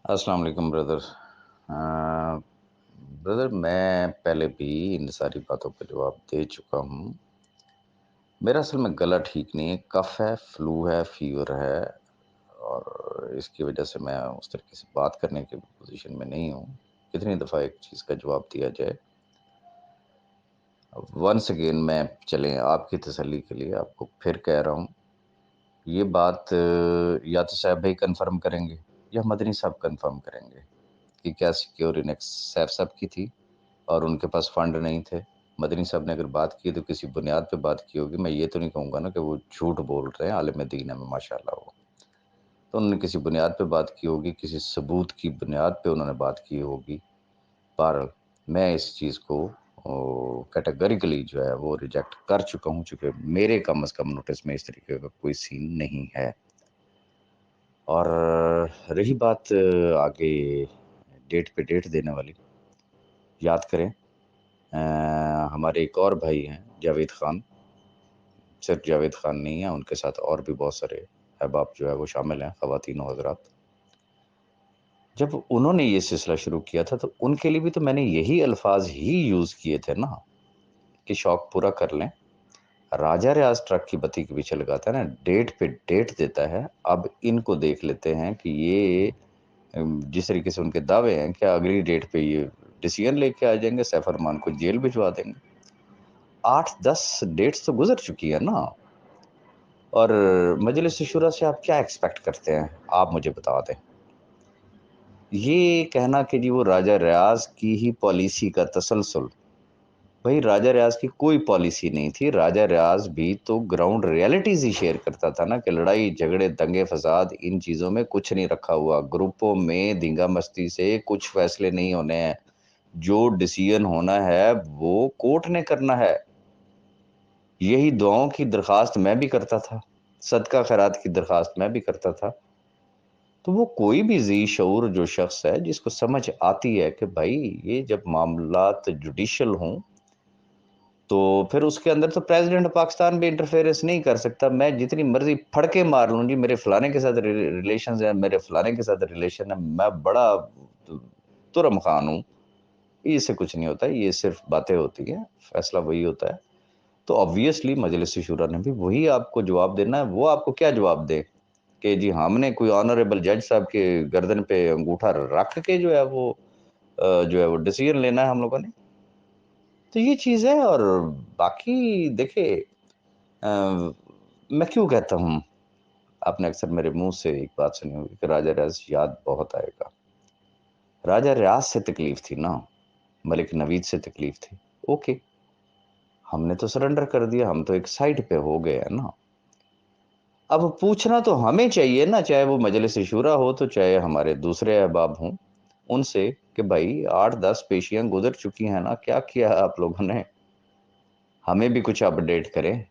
अस्सलाम वालेकुम brother. Brother मैं पहले भी इन सारी बातों का जवाब दे चुका हूँ। मेरा असल में गला ठीक नहीं है, कफ़ है, फ्लू है, फ़ीवर है और इसकी वजह से मैं उस तरीके से बात करने की पोज़ीशन में नहीं हूँ। कितनी दफ़ा एक चीज़ का जवाब दिया जाए। वन्स अगेन मैं चलें आपकी तसल्ली के लिए आपको फिर कह रहा हूँ, ये बात या तो सैफ भाई कन्फ़र्म करेंगे या मदनी साहब कन्फ़र्म करेंगे कि क्या सिक्योरिनेक्स सैफ साहब की थी और उनके पास फंड नहीं थे। मदनी साहब ने अगर बात की तो किसी बुनियाद पे बात की होगी। मैं ये तो नहीं कहूँगा ना कि वो झूठ बोल रहे हैं, आलिम दीन है माशाअल्लाह वो। तो उन्होंने किसी बुनियाद पे बात की होगी, किसी सबूत की बुनियाद पे उन्होंने बात की होगी। बहरहाल मैं इस चीज़ को कैटेगरिकली जो है वो रिजेक्ट कर चुका हूँ, चूँकि मेरे कम अज़ कम नोटिस में इस तरीके का कोई सीन नहीं है। और रही बात आगे डेट पे डेट देने वाली, याद करें हमारे एक और भाई हैं जावेद ख़ान, सिर्फ जावेद ख़ान नहीं है, उनके साथ और भी बहुत सारे अहबाब जो है वो शामिल हैं, ख़वातीन व हज़रात। जब उन्होंने ये सिलसिला शुरू किया था तो उनके लिए भी तो मैंने यही अल्फ़ाज़ ही यूज़ किए थे ना कि शौक पूरा कर लें। राजा रियाज़ ट्रक की बत्ती के पीछे लगाता है ना, डेट पे डेट देता है। अब इनको देख लेते हैं कि ये जिस तरीके से उनके दावे हैं, क्या अगली डेट पे ये डिसीजन लेके आ जाएँगे, सैफ अरमान को जेल भिजवा देंगे। 8-10 डेट्स तो गुज़र चुकी है ना। और मजलिस शुरा से आप क्या एक्सपेक्ट करते हैं? आप मुझे बता दें। ये कहना कि जी वो राजा रियाज़ की ही पॉलिसी का तसलसल, भई राजा रियाज़ की कोई पॉलिसी नहीं थी। राजा रियाज़ भी तो ग्राउंड रियलिटीज़ ही शेयर करता था ना कि लड़ाई, झगड़े, दंगे-फ़साद इन चीज़ों में कुछ नहीं रखा हुआ। ग्रुपों में धींगा-मस्ती से कुछ फ़ैसले नहीं होने हैं। जो डिसीज़न होना है वो कोर्ट ने करना है। यही दुआओं की दरख़्वास्त मैं भी करता था। सदका खैरात की दरख़्वास्त मैं भी करता था। तो वो कोई भी ज़ी शऊर जो शख़्स है जिसको समझ आती है कि भाई ये जब मामलात जुडिशियल हों, तो फिर उसके अंदर तो प्रेज़िडेंट पाकिस्तान भी इंटरफेरेंस नहीं कर सकता। मैं जितनी मर्ज़ी फड़के मार लूँ जी, मेरे फलाने के साथ रिलेशंस हैं, मेरे फलाने के साथ रिलेशन है, मैं बड़ा तु तुरम ख़ान हूँ। इससे कुछ नहीं होता है, ये सिर्फ़ बातें होती हैं, फ़ैसला वही होता है। तो ऑब्वियसली मजलिस शूरा ने भी वही आपको जवाब देना है। वो आपको क्या जवाब दें कि जी हमने कोई ऑनरेबल जज साहब के गर्दन पे अंगूठा रख के जो है वो जो है वो डिसीजन लेना है हम लोगों ने। तो ये चीज़ है। और बाकी देखिए मैं क्यों कहता हूँ, आपने अक्सर मेरे मुँह से एक बात सुनी होगी कि राजा रियाज़ याद बहुत आएगा। राजा रियाज़ से तकलीफ़ थी ना, मलिक नवीद से तकलीफ़ थी। ओके, हमने तो सरेंडर कर दिया, हम तो एक साइड पे हो गए हैं ना। अब पूछना तो हमें चाहिए ना, चाहे वो मजलिस शूरा हो, तो चाहे हमारे दूसरे अहबाब हों, उनसे कि भाई 8-10 पेशियाँ गुज़र चुकी हैं ना, क्या किया है आप लोगों ने? हमें भी कुछ अपडेट करें।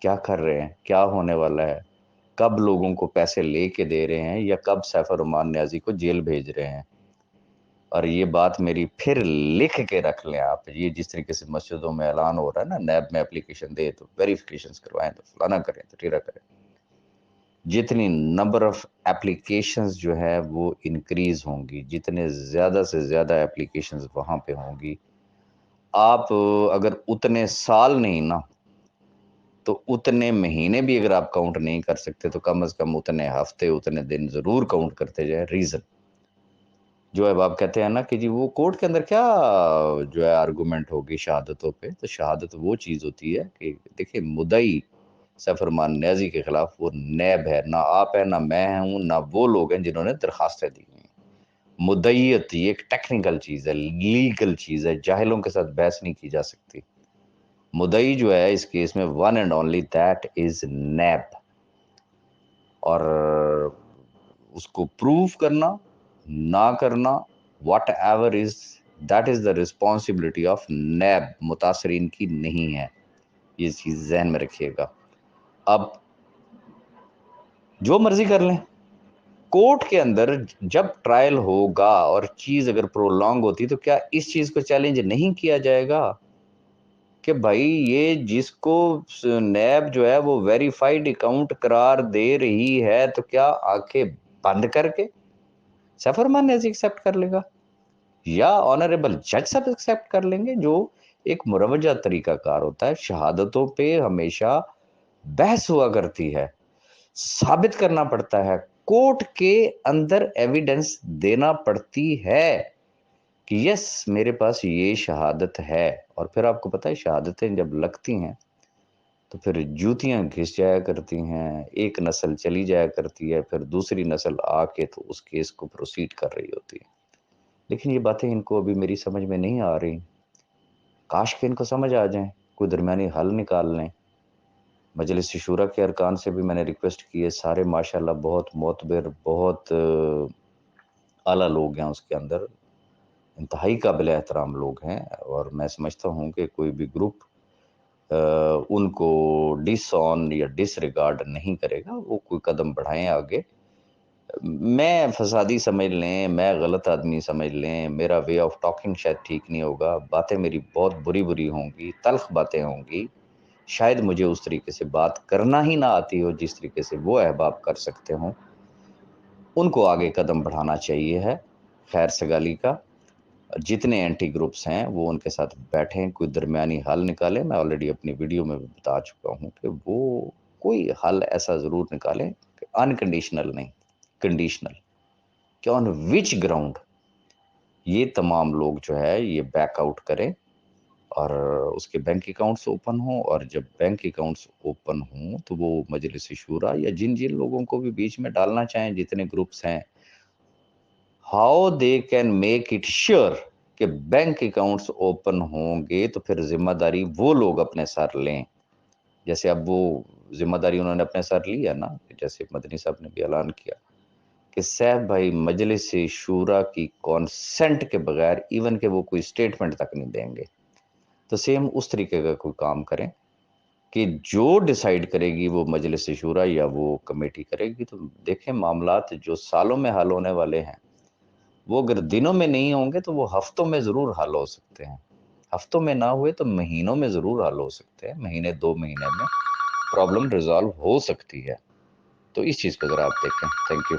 क्या कर रहे हैं? क्या होने वाला है? कब लोगों को पैसे लेके दे रहे हैं या कब सैफ अर-रहमान नियाज़ी को जेल भेज रहे हैं? और ये बात मेरी फिर लिख के रख लें आप, ये जिस तरीके से मस्जिदों में ऐलान हो रहा है ना, नैब में एप्लीकेशन दे तो वेरिफ़िकेशंस करवाएँ, तो फलाना करें, तो ढीरा करें। जितनी नंबर ऑफ एप्लीकेशंस जो है वो इंक्रीज़ होंगी, जितने ज़्यादा से ज़्यादा एप्लीकेशंस वहाँ पे होंगी, आप अगर उतने साल नहीं ना, तो उतने महीने भी अगर आप काउंट नहीं कर सकते, तो कम से कम उतने हफ़्ते, उतने दिन ज़रूर काउंट करते जाएँ। रीज़न जो है आप कहते हैं ना कि जी वो कोर्ट के अंदर क्या जो है आर्गुमेंट होगी शहादतों पे, तो शहादत वो चीज़ होती है कि देखिए मुद्दई सैफ अरमान नियाज़ी के खिलाफ वो नैब है, ना आप हैं, ना मैं हूँ, ना वो लोग हैं जिन्होंने दरखास्तें दी हुई हैं। मुद्दईयत ये एक टेक्निकल चीज़ है, लीगल चीज़ है, जाहिलों के साथ बहस नहीं की जा सकती। मुद्दई जो है इस केस में one and only that is NAB. और उसको प्रूव करना, ना करना, whatever is that is the responsibility of NAB, मुतासरीन की नहीं है। ये चीज़ ज़हन में रखिएगा। अब जो मर्ज़ी कर लें, कोर्ट के अंदर जब ट्रायल होगा और चीज़ अगर प्रोलॉन्ग होती, तो क्या इस चीज़ को चैलेंज नहीं किया जाएगा कि भाई ये जिसको नैब जो है वो वेरीफाइड अकाउंट करार दे रही है, तो क्या आंखें बंद करके सैफुर नेजी एक्सेप्ट कर लेगा या ऑनरेबल जज साहब एक्सेप्ट कर लेंगे, जो एक मुरवजा तरीकाकार होता है। शहादतों पे हमेशा बहस हुआ करती है, साबित करना पड़ता है, कोर्ट के अंदर एविडेंस देना पड़ती है कि यस मेरे पास ये शहादत है। और फिर आपको पता है शहादतें जब लगती हैं तो फिर जूतियां घिस जाया करती हैं, एक नस्ल चली जाया करती है, फिर दूसरी नस्ल आके तो उस केस को प्रोसीड कर रही होती है। लेकिन ये बातें इनको अभी मेरी समझ में नहीं आ रही। काश कि इनको समझ आ जाए, कोई दरमियानी हल निकाल लें। मजलिस शूरा के अरकान से भी मैंने रिक्वेस्ट की है, सारे माशाल्लाह बहुत मोतबर, बहुत आला लोग हैं उसके अंदर, इंतहाई काबिल एहतराम लोग हैं। और मैं समझता हूँ कि कोई भी ग्रुप उनको डिसऑन या डिसरिगार्ड नहीं करेगा, वो कोई कदम बढ़ाएं आगे। मैं फसादी समझ लें, मैं गलत आदमी समझ लें, मेरा वे ऑफ टॉकिंग शायद ठीक नहीं होगा, बातें मेरी बहुत बुरी होंगी, तल्ख बातें होंगी, शायद मुझे उस तरीके से बात करना ही ना आती हो जिस तरीके से वो अहबाब कर सकते हों। उनको आगे कदम बढ़ाना चाहिए है खैर सगाली का। जितने एंटी ग्रुप्स हैं वो उनके साथ बैठें, कोई दरमियानी हल निकालें। मैं ऑलरेडी अपनी वीडियो में भी बता चुका हूँ कि वो कोई हल ऐसा ज़रूर निकालें कि अनकंडीशनल नहीं, कंडीशनल, कि ऑन विच ग्राउंड ये तमाम लोग जो है ये बैकआउट करें और उसके बैंक अकाउंट्स ओपन हों। और जब बैंक अकाउंट्स ओपन हों तो वो मजलिस शूरा या जिन जिन लोगों को भी बीच में डालना चाहें, जितने ग्रुप्स हैं, how they can make it sure कि बैंक अकाउंट्स ओपन होंगे तो फिर जिम्मेदारी वो लोग अपने सर लें। जैसे अब वो जिम्मेदारी उन्होंने अपने सर ली है ना, जैसे मदनी साहब ने भी ऐलान किया कि सैफ भाई मजलिस शूरा की कॉन्सेंट के बगैर इवन के वो कोई स्टेटमेंट तक नहीं देंगे। तो सेम उस तरीके का कोई काम करें कि जो डिसाइड करेगी वो मजलिस शूरा या वो कमेटी करेगी। तो देखें मामलात जो सालों में हल होने वाले हैं वो अगर दिनों में नहीं होंगे तो वो हफ्तों में ज़रूर हल हो सकते हैं। हफ्तों में ना हुए तो महीनों में ज़रूर हल हो सकते हैं, महीने 2 महीने में प्रॉब्लम रिज़ॉल्व हो सकती है। तो इस चीज़ को ज़रा आप देखें। Thank you.